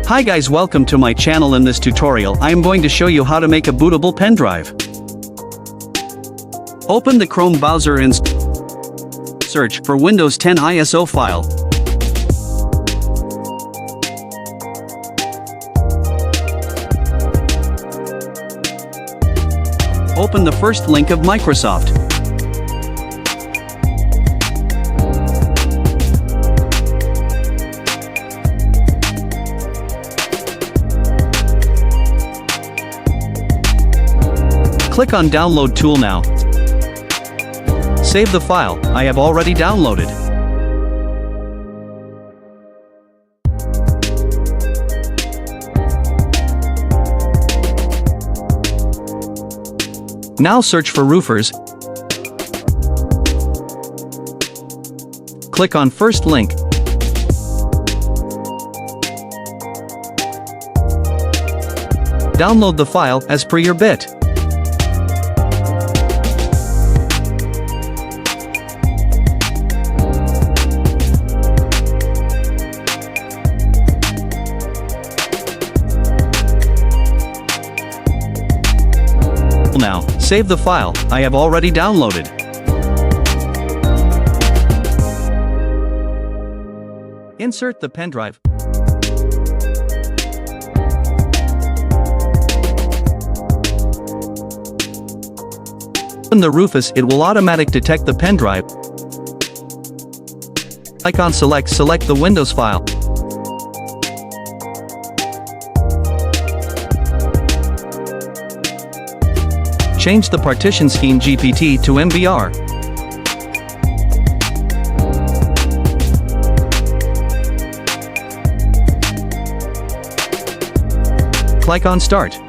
Hi guys, welcome to my channel. In this tutorial I am going to show you how to make a bootable pendrive. Open the Chrome browser and search for Windows 10 ISO file. Open the first link of Microsoft. Click on Download tool now. Save the file. I have already downloaded. Now search for Rufus. Click on first link. Download the file as per your bit. Now, save the file. I have already downloaded. Insert the pendrive. Open the Rufus, it will automatically detect the pendrive. Icon select the Windows file. Change the partition scheme GPT to MBR. Click on Start.